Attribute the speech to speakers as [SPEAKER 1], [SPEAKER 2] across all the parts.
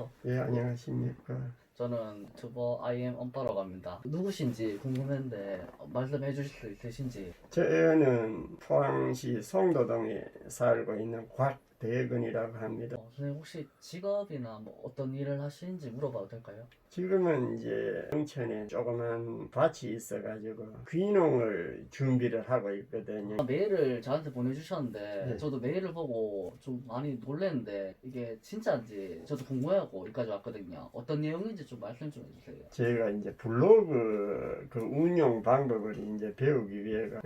[SPEAKER 1] 안녕하세요.
[SPEAKER 2] 예, 안녕하십니까.
[SPEAKER 1] 저는 유튜버 IM 엄빠라고 합니다. 누구신지 궁금했는데 말씀해 주실 수 있으신지.
[SPEAKER 2] 저는 포항시 송도동에 살고 있는 곽대근이라고 합니다.
[SPEAKER 1] 선생님 혹시 직업이나 뭐 어떤 일을 하시는지 물어봐도 될까요?
[SPEAKER 2] 지금은 이제 영천에 조그만 밭이 있어가지고 귀농을 준비를 하고 있거든요.
[SPEAKER 1] 메일을 저한테 보내주셨는데
[SPEAKER 2] 네.
[SPEAKER 1] 저도 메일을 보고 좀 많이 놀랐는데 이게 진짜인지 저도 궁금해하고 여기까지 왔거든요. 어떤 내용인지 좀 말씀 좀 해주세요.
[SPEAKER 2] 제가 이제 블로그 그 운용 방법을 이제 배우기 위해가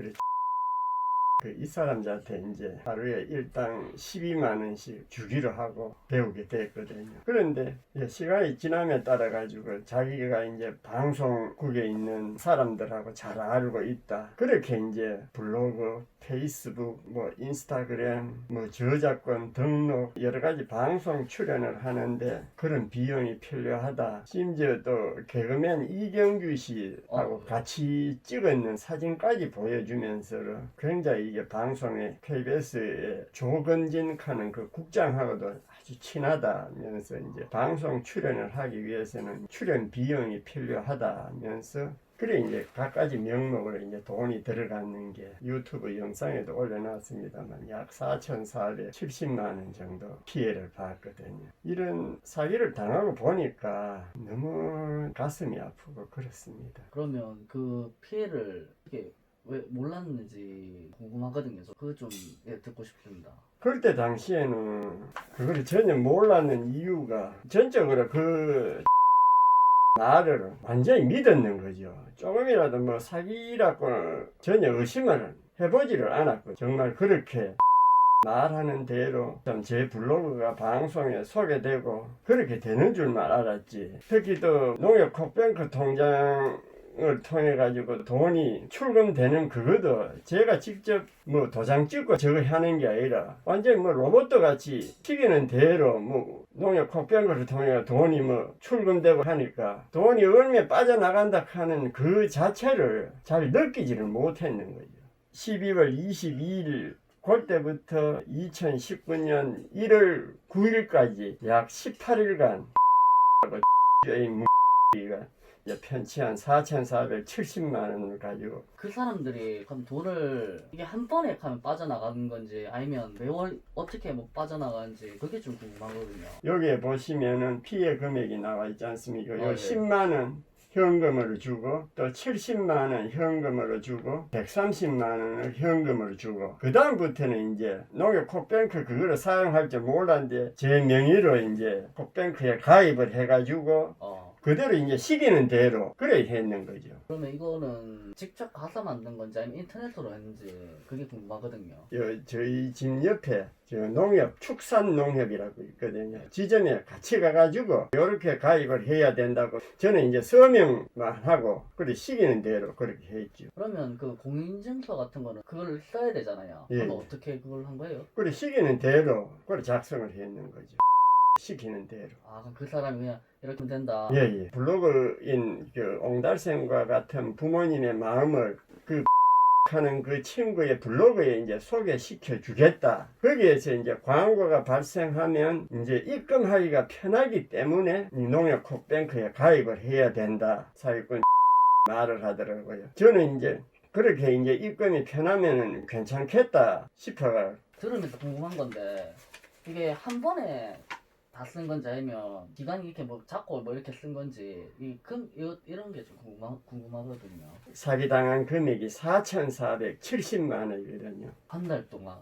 [SPEAKER 2] 이 사람들한테 이제 하루에 일당 12만 원씩 주기로 하고 배우게 됐거든요. 그런데 시간이 지남에 따라 가지고 자기가 이제 방송국에 있는 사람들하고 잘 알고 있다. 그렇게 이제 블로그, 페이스북, 뭐 인스타그램, 뭐 저작권 등록 여러 가지 방송 출연을 하는데 그런 비용이 필요하다. 심지어 또 개그맨 이경규 씨하고 같이 찍었는 사진까지 보여주면서 굉장히 이게 방송에 KBS에 조건진 하는 그 국장하고도 아주 친하다면서 이제 방송 출연을 하기 위해서는 출연 비용이 필요하다면서 그래 이제 각가지 명목으로 이제 돈이 들어가는 게 유튜브 영상에도 올려놨습니다만 약 4,470만 원 정도 피해를 봤거든요. 이런 사기를 당하고 보니까 너무 가슴이 아프고 그렇습니다.
[SPEAKER 1] 그러면 그 피해를 이게 왜 몰랐는지 궁금하거든요. 그거 좀 듣고 싶습니다.
[SPEAKER 2] 그때 당시에는 그걸 전혀 몰랐는 이유가 전적으로 그 말을 완전히 믿었는 거죠. 조금이라도 뭐 사기라고 전혀 의심을 해보지를 않았고 정말 그렇게 말하는 대로 제 블로그가 방송에 소개되고 그렇게 되는 줄만 알았지. 특히 또 농협 콕뱅크 통장을 통해 가지고 돈이 출금되는 그것도 제가 직접 뭐 도장 찍고 저거 하는 게 아니라 완전히 뭐 로봇 같이 시키는 대로 뭐 농협 콕뱅크를 통해 돈이 뭐 출금되고 하니까 돈이 얼마 빠져나간다 하는 그 자체를 잘 느끼지를 못했는 거죠. 12월 22일 그때부터 2019년 1월 9일까지 약 18일간 무기가 편취한 4,470만 원을 가지고
[SPEAKER 1] 그 사람들이 그럼 돈을 이게 한 번에 가면 빠져나가는 건지 아니면 매월 어떻게 뭐 빠져나가는지 그게 좀 궁금하거든요.
[SPEAKER 2] 여기에 보시면은 피해 금액이 나와 있지 않습니까? 요
[SPEAKER 1] 네.
[SPEAKER 2] 10만 원 현금으로 주고 또 70만 원 현금으로 주고 130만 원을 현금으로 주고 그 다음부터는 이제 농협 콕뱅크 그거를 사용할 줄 몰랐는데 제 명의로 이제 콕뱅크에 가입을 해가지고 그대로 이제 시키는 대로 그래 했는 거죠.
[SPEAKER 1] 그러면 이거는 직접 가서 만든 건지 아니면 인터넷으로 했는지 그게 궁금하거든요.
[SPEAKER 2] 저희 집 옆에 농협 축산농협이라고 있거든요. 지점에 같이 가가지고 이렇게 가입을 해야 된다고 저는 이제 서명만 하고 그래 시키는 대로 그렇게 했죠.
[SPEAKER 1] 그러면 그 공인증서 같은 거는 그걸 써야 되잖아요.
[SPEAKER 2] 예.
[SPEAKER 1] 그럼 어떻게 그걸 한 거예요?
[SPEAKER 2] 그래 시키는 대로 그래 작성을 했는 거죠. 시키는 대로.
[SPEAKER 1] 그럼 그 사람이 그냥 이렇게 하면 된다.
[SPEAKER 2] 예. 블로그인 그 옹달샘과 같은 부모님의 마음을 하는 그 친구의 블로그에 이제 소개시켜 주겠다. 거기에서 이제 광고가 발생하면 이제 입금하기가 편하기 때문에 이 농협 콕뱅크에 가입을 해야 된다. 사기꾼 말을 하더라고요. 저는 이제 그렇게 이제 입금이 편하면은 괜찮겠다 싶어가
[SPEAKER 1] 들으면서 궁금한 건데 이게 한 번에 다 쓴 건지 아니면 기간이 이렇게 뭐 잡고 뭐 이렇게 쓴 건지 이런 게 좀 궁금하거든요.
[SPEAKER 2] 사기당한 금액이 4,470만 원이거든요.
[SPEAKER 1] 한 달 동안.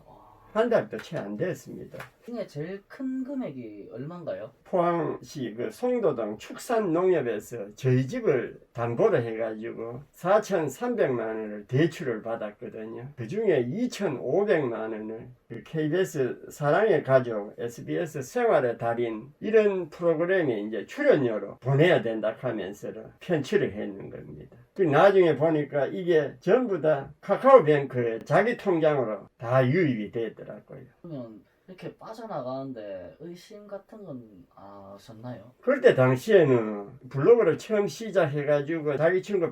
[SPEAKER 2] 한 달도 채 안 됐습니다.
[SPEAKER 1] 중에 제일 큰 금액이 얼마인가요?
[SPEAKER 2] 포항시 그 송도동 축산농협에서 저희 집을 담보로 해가지고 4,300만 원을 대출을 받았거든요. 그 중에 2,500만 원을 그 KBS 사랑의 가족, SBS 생활의 달인 이런 프로그램에 이제 출연료로 보내야 된다 하면서 편취를 했는 겁니다. 그 나중에 보니까 이게 전부 다 카카오뱅크에 자기 통장으로 다 유입이 되더라고요.
[SPEAKER 1] 그러면 이렇게 빠져나가는데 의심 같은 건 하셨나요?
[SPEAKER 2] 그때 당시에는 블로그를 처음 시작해가지고 자기 친구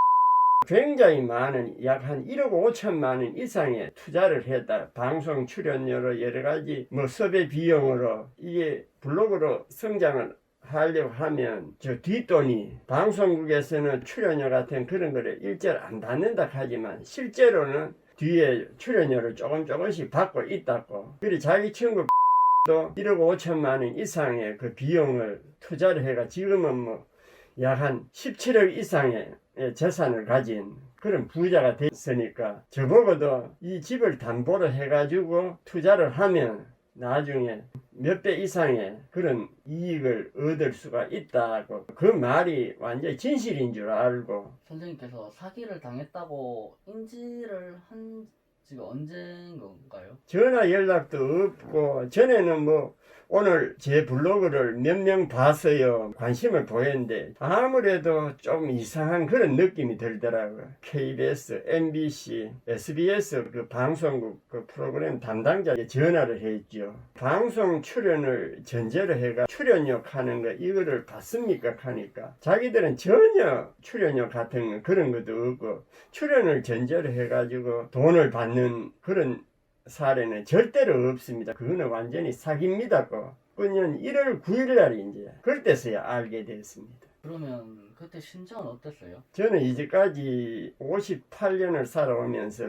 [SPEAKER 2] 굉장히 많은 약 한 1억 5천만 원 이상의 투자를 했다. 방송 출연료로 여러 가지 뭐 섭외 비용으로 이게 블로그로 성장을 하려고 하면 저 뒷돈이 방송국에서는 출연료 같은 그런 거를 일절 안 받는다 하지만 실제로는 뒤에 출연료를 조금씩 받고 있다고. 그리고 자기 친구 또 1억 5천만 원 이상의 그 비용을 투자를 해가 지금은 뭐 약 한 17억 이상의 재산을 가진 그런 부자가 됐으니까 저보고도 이 집을 담보로 해가지고 투자를 하면 나중에 몇 배 이상의 그런 이익을 얻을 수가 있다고. 그 말이 완전히 진실인 줄 알고.
[SPEAKER 1] 선생님께서 사기를 당했다고 인지를 한 지가 언제인 건가요?
[SPEAKER 2] 전화 연락도 없고, 전에는 뭐 오늘 제 블로그를 몇 명 봤어요. 관심을 보였는데 아무래도 좀 이상한 그런 느낌이 들더라고요. KBS, MBC, SBS 그 방송국 그 프로그램 담당자에 전화를 했죠. 방송 출연을 전제로 해가 출연료 하는 거 이거를 받습니까 하니까 자기들은 전혀 출연료 같은 거 그런 것도 없고 출연을 전제로 해가지고 돈을 받는 그런 사례는 절대로 없습니다. 그거는 완전히 사기입니다. 그년 1월 9일 날 이제 그때서야 알게 됐습니다.
[SPEAKER 1] 그러면 그때 심정은 어땠어요?
[SPEAKER 2] 저는 이제까지 58년을 살아오면서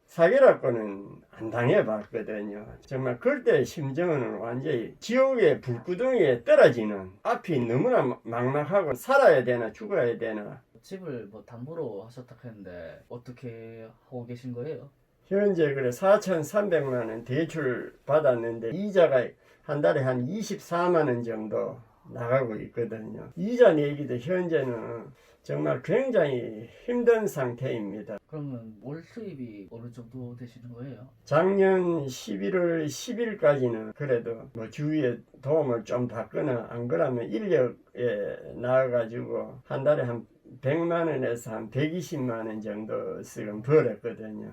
[SPEAKER 2] 사기라고는 안 당해봤거든요. 정말 그때 심정은 완전히 지옥의 불구덩이에 떨어지는 앞이 너무나 막막하고 살아야 되나 죽어야 되나.
[SPEAKER 1] 집을 뭐 담보로 하셨다 했는데 어떻게 하고 계신 거예요?
[SPEAKER 2] 현재 그래 4,300만 원 대출 받았는데 이자가 한 달에 한 24만 원 정도 나가고 있거든요. 이자 내기도 현재는 정말 굉장히 힘든 상태입니다.
[SPEAKER 1] 그러면 월 수입이 어느 정도 되시는 거예요?
[SPEAKER 2] 작년 11월 10일까지는 그래도 뭐 주위에 도움을 좀 받거나 안 그러면 인력에 나와가지고 한 달에 한 100만 원에서 한 120만 원 정도 씩은 벌었거든요.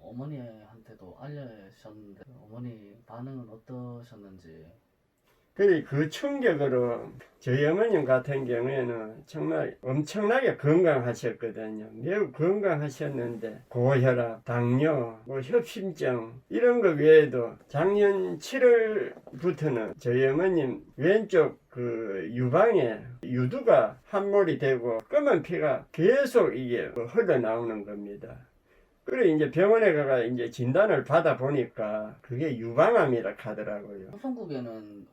[SPEAKER 1] 어머니한테도 알려주셨는데 어머니 반응은 어떠셨는지.
[SPEAKER 2] 그래 그 충격으로 저희 어머님 같은 경우에는 정말 엄청나게 건강하셨거든요. 매우 건강하셨는데 고혈압, 당뇨, 뭐 협심증 이런 거 외에도 작년 7월부터는 저희 어머님 왼쪽 그 유방에 유두가 함몰이 되고 검은 피가 계속 이게 흘러나오는 겁니다. 그래 이제 병원에 가가 이제 진단을 받아 보니까 그게 유방암이라 하더라고요.
[SPEAKER 1] 방송국에는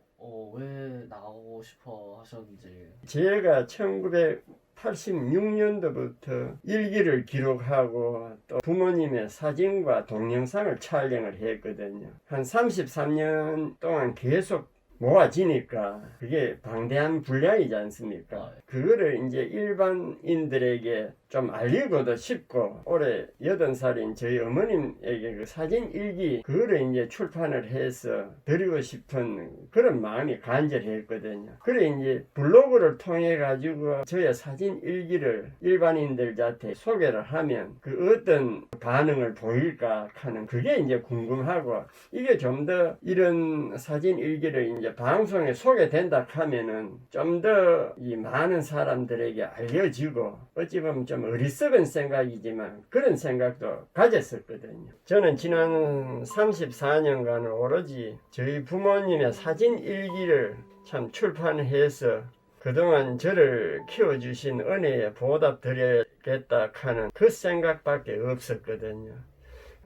[SPEAKER 1] 왜 나가고 싶어 하셨는지.
[SPEAKER 2] 제가 1986년도부터 일기를 기록하고 또 부모님의 사진과 동영상을 촬영을 했거든요. 한 33년 동안 계속 모아지니까 그게 방대한 분량이지 않습니까? 그거를 이제 일반인들에게 좀 알리고도 싶고 올해 80살인 저희 어머님에게 그 사진 일기 그거를 이제 출판을 해서 드리고 싶은 그런 마음이 간절했거든요. 그래 이제 블로그를 통해 가지고 저의 사진 일기를 일반인들한테 소개를 하면 그 어떤 반응을 보일까 하는 그게 이제 궁금하고 이게 좀 더 이런 사진 일기를 이제 방송에 소개된다 하면은 좀 더 이 많은 사람들에게 알려지고 어찌 보면 좀 어리석은 생각이지만 그런 생각도 가졌었거든요. 저는 지난 34년간 오로지 저희 부모님의 사진 일기를 참 출판해서 그동안 저를 키워주신 은혜에 보답드려야겠다 하는 그 생각밖에 없었거든요.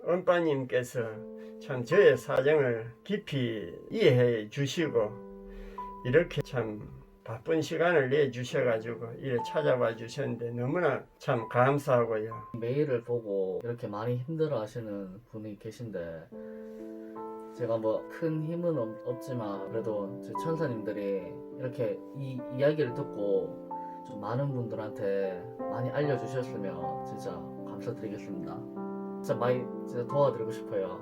[SPEAKER 2] 엄빠님께서 참 저의 사정을 깊이 이해해 주시고 이렇게 참 바쁜 시간을 내주셔가지고 이래 찾아와 주셨는데 너무나 참 감사하고요.
[SPEAKER 1] 메일을 보고 이렇게 많이 힘들어 하시는 분이 계신데 제가 뭐 큰 힘은 없지만 그래도 제 천사님들이 이렇게 이 이야기를 듣고 좀 많은 분들한테 많이 알려주셨으면 진짜 감사드리겠습니다. 진짜 많이 진짜 도와드리고 싶어요.